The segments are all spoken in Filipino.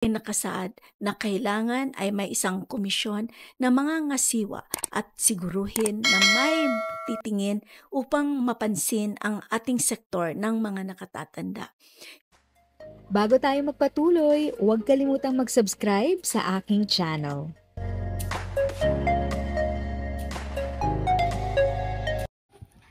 Ay nakasaad na kailangan ay may isang komisyon na mangangasiwa at siguruhin na may titingin upang mapansin ang ating sektor ng mga nakatatanda. Bago tayo magpatuloy, huwag kalimutang mag-subscribe sa aking channel.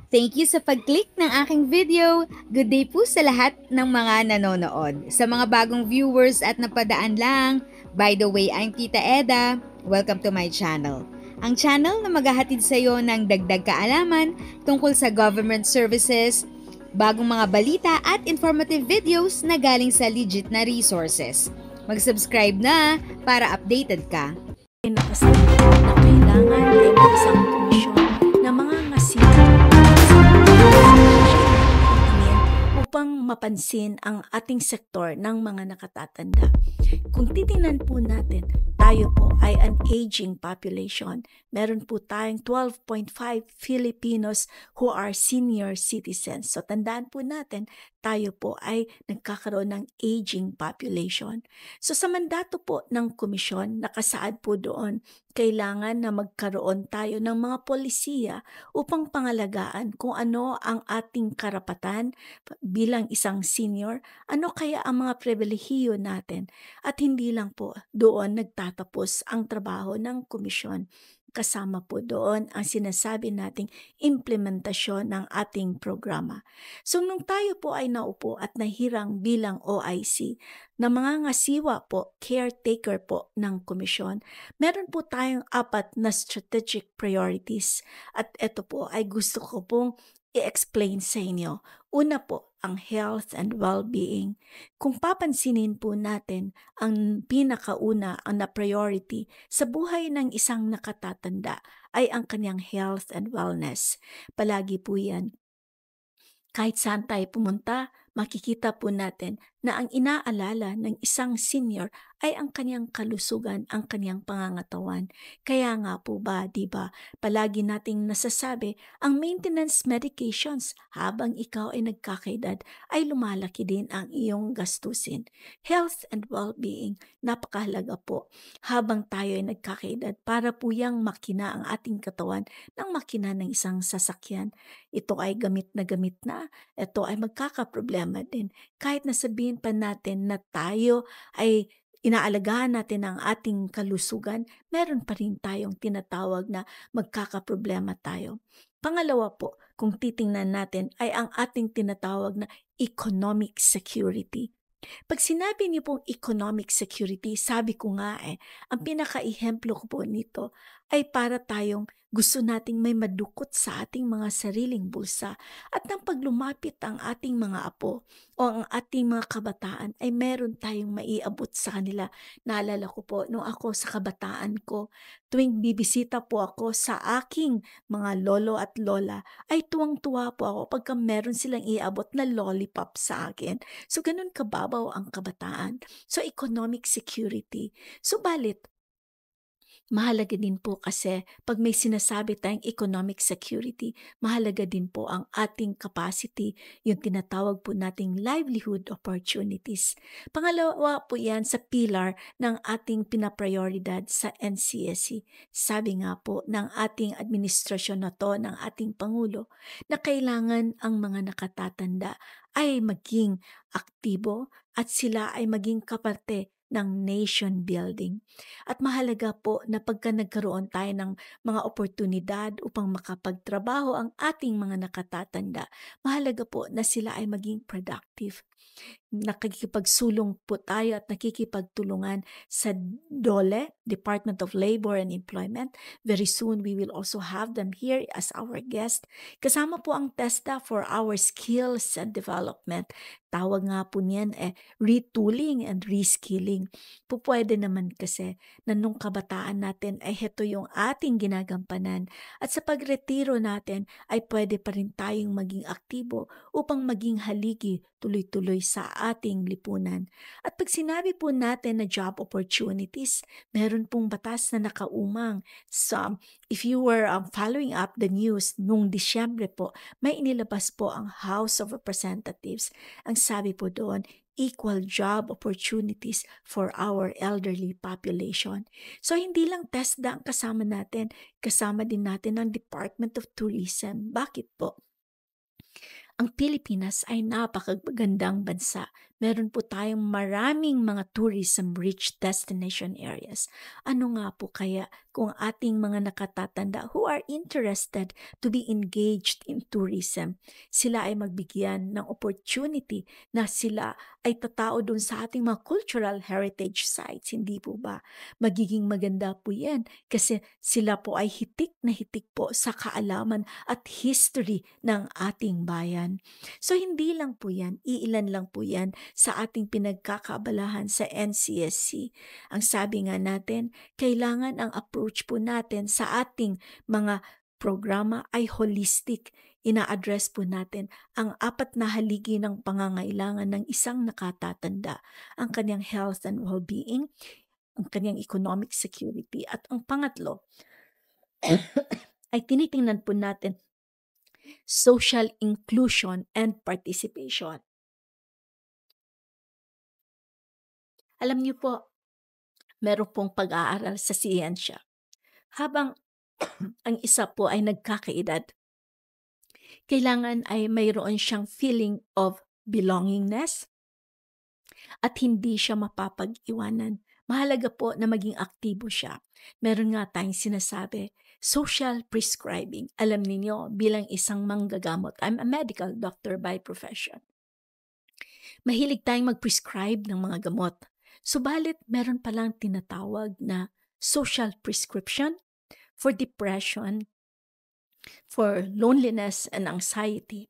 Thank you sa pag-click ng aking video. Good day po sa lahat ng mga nanonood. Sa mga bagong viewers at napadaan lang, by the way, I'm Tita Eda. Welcome to my channel. Ang channel na maghahatid sa iyo ng dagdag kaalaman tungkol sa government services, bagong mga balita at informative videos na galing sa legit na resources. Mag-subscribe na para updated ka. Ay nakasaad na kailangan ay may isang komisyon na mangangasiwa upang mapansin ang ating sektor ng mga nakatatanda. Kung titingnan po natin, tayo po ay an aging population. Meron po tayong 12.5 Filipinos who are senior citizens. So tandaan po natin, tayo po ay nagkakaroon ng aging population. So sa mandato po ng komisyon, nakasaad po doon, kailangan na magkaroon tayo ng mga polisiya upang pangalagaan kung ano ang ating karapatan bilang isang senior, ano kaya ang mga pribilehiyo natin. At hindi lang po doon nagtatapos ang trabaho ng komisyon. Kasama po doon ang sinasabi nating implementasyon ng ating programa. So nung tayo po ay naupo at nahirang bilang OIC, na mga ngasiwa po, caretaker po ng komisyon, meron po tayong 4 na strategic priorities. At ito po ay gusto ko pong i-explain sa inyo. Una po, ang health and well-being. Kung papansinin po natin, ang pinakauna, ang na priority sa buhay ng isang nakatatanda ay ang kanyang health and wellness. Palagi po yan. Kahit saan tayo pumunta, makikita po natin na ang inaalala ng isang senior ay ang kanyang kalusugan, ang kanyang pangangatawan. Kaya nga po ba, di ba, palagi nating nasasabi, ang maintenance medications habang ikaw ay nagkakaedad ay lumalaki din ang iyong gastusin. Health and well-being, napakahalaga po habang tayo ay nagkakaedad para po yang makina ang ating katawan ng makina ng isang sasakyan. Ito ay gamit na, ito ay magkakaproblema din. Kahit nasabihin pa natin na tayo ay inaalagaan natin ang ating kalusugan, meron pa rin tayong tinatawag na magkakaproblema tayo. Pangalawa po, kung titingnan natin ay ang ating tinatawag na economic security. Pag sinabi niyo pong economic security, sabi ko nga ang pinaka-ehemplo ko po nito ay para tayong gusto nating may madukot sa ating mga sariling bulsa at nang paglumapit ang ating mga apo o ang ating mga kabataan ay meron tayong maiabot sa kanila. Naalala ko po nung ako sa kabataan ko, tuwing bibisita po ako sa aking mga lolo at lola, ay tuwang-tuwa po ako pagka meron silang iabot na lollipop sa akin. So ganun kababaw ang kabataan. So economic security. Subalit, mahalaga din po kasi pag may sinasabi tayong economic security, mahalaga din po ang ating capacity, yung tinatawag po nating livelihood opportunities. Pangalawa po yan sa pillar ng ating pinaprioridad sa NCSC. Sabi nga po ng ating administrasyon na to, ng ating Pangulo, na kailangan ang mga nakatatanda ay maging aktibo at sila ay maging kaparte ng nation building. At mahalaga po na pagka nagkaroon tayo ng mga oportunidad upang makapagtrabaho ang ating mga nakatatanda, mahalaga po na sila ay maging productive. Nakikipagsulong po tayo at nakikipagtulungan sa DOLE, Department of Labor and Employment. Very soon, we will also have them here as our guest. Kasama po ang TESDA for our skills and development. Tawag nga po niyan retooling and reskilling. Pupwede naman kasi na nung kabataan natin ay heto yung ating ginagampanan at sa pagretiro natin ay pwede pa rin tayong maging aktibo upang maging haligi tuloy-tuloy sa ating lipunan. At pag sinabi po natin na job opportunities, meron pong batas na nakaumang. So, if you were following up the news nung Disyembre po, may inilabas po ang House of Representatives. Ang sabi po doon, equal job opportunities for our elderly population. So hindi lang TESDA ang kasama natin, kasama din natin ang Department of Tourism. Bakit po? Ang Pilipinas ay napakagandang bansa. Meron po tayong maraming mga tourism-rich destination areas. Ano nga po kaya kung ating mga nakatatanda who are interested to be engaged in tourism, sila ay magbigyan ng opportunity na sila ay tatao dun sa ating mga cultural heritage sites. Hindi po ba? Magiging maganda po yan kasi sila po ay hitik na hitik po sa kaalaman at history ng ating bayan. So hindi lang po yan, iilan lang po yan sa ating pinagkakaabalahan sa NCSC. Ang sabi nga natin, kailangan ang approach po natin sa ating mga programa ay holistic. Ina-address po natin ang 4 na haligi ng pangangailangan ng isang nakatatanda, ang kanyang health and well-being, ang kanyang economic security, at ang pangatlo ay tinitingnan po natin social inclusion and participation. Alam niyo po, meron pong pag-aaral sa siyensya. Habang ang isa po ay nagkakaedad, kailangan ay mayroon siyang feeling of belongingness at hindi siya mapapag-iwanan. Mahalaga po na maging aktibo siya. Meron nga tayong sinasabi, social prescribing. Alam niyo, bilang isang manggagamot, I'm a medical doctor by profession. Mahilig tayong mag-prescribe ng mga gamot. Subalit, meron palang tinatawag na social prescription for depression, for loneliness and anxiety.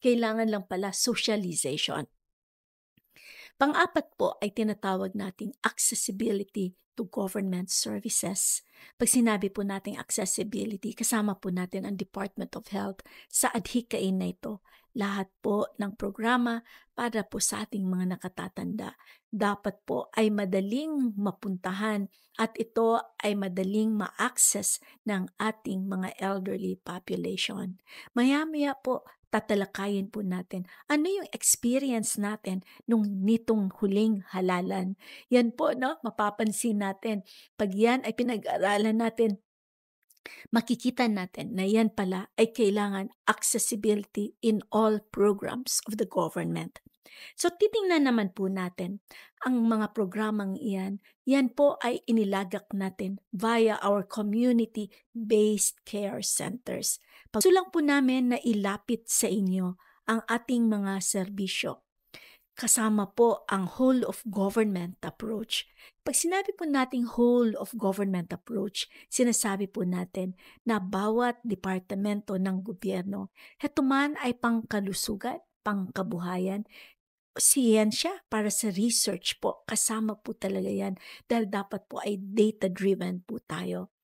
Kailangan lang pala socialization. Pang-4 po ay tinatawag nating accessibility to government services. Pag sinabi po nating accessibility, kasama po natin ang Department of Health sa adhikain na ito. Lahat po ng programa para po sa ating mga nakatatanda dapat po ay madaling mapuntahan at ito ay madaling ma-access ng ating mga elderly population. Maya-maya po, tatalakayin po natin ano yung experience natin nitong huling halalan. Yan po, no? Mapapansin natin. Pag yan ay pinag-aralan natin, makikita natin na yan pala ay kailangan accessibility in all programs of the government. So titingnan naman po natin ang mga programang iyan. Yan po ay inilagak natin via our community-based care centers. Gusto lang po namin na ilapit sa inyo ang ating mga serbisyo. Kasama po ang whole of government approach. Pag sinabi po nating whole of government approach, sinasabi po natin na bawat departamento ng gobyerno, heto man ay pangkalusugan, pangkabuhayan, siyensya para sa research po, kasama po talaga yan dahil dapat po ay data-driven po tayo.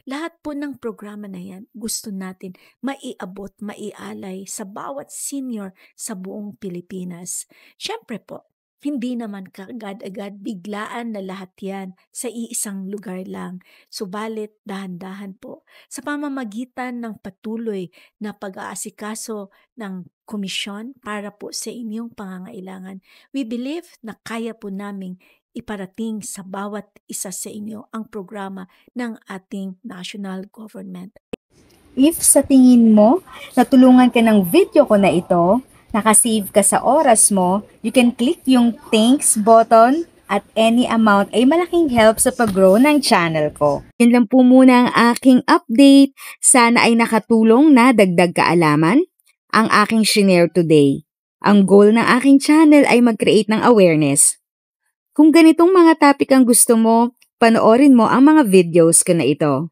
Lahat po ng programa na yan, gusto natin maiabot, maialay sa bawat senior sa buong Pilipinas. Siyempre po, hindi naman kaagad-agad biglaan na lahat yan sa iisang lugar lang. Subalit, dahan-dahan po, sa pamamagitan ng patuloy na pag-aasikaso ng komisyon para po sa inyong pangangailangan, we believe na kaya po naming iparating sa bawat isa sa inyo ang programa ng ating national government. If sa tingin mo, natulungan ka ng video ko na ito, nakasave ka sa oras mo, you can click yung thanks button at any amount ay malaking help sa pag-grow ng channel ko. Yun lang po muna ang aking update. Sana ay nakatulong na dagdag kaalaman ang aking shinare today. Ang goal ng aking channel ay mag-create ng awareness. Kung ganitong mga topic ang gusto mo, panoorin mo ang mga videos ko na ito.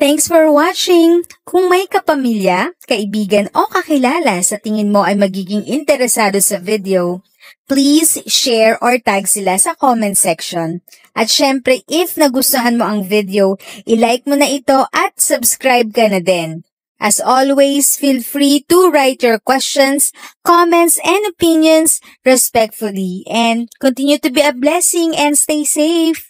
Thanks for watching! Kung may kapamilya, kaibigan o kakilala sa tingin mo ay magiging interesado sa video, please share or tag sila sa comment section. At syempre, if nagustuhan mo ang video, i-like mo na ito at subscribe ka na din. As always, feel free to write your questions, comments, and opinions respectfully. And continue to be a blessing and stay safe.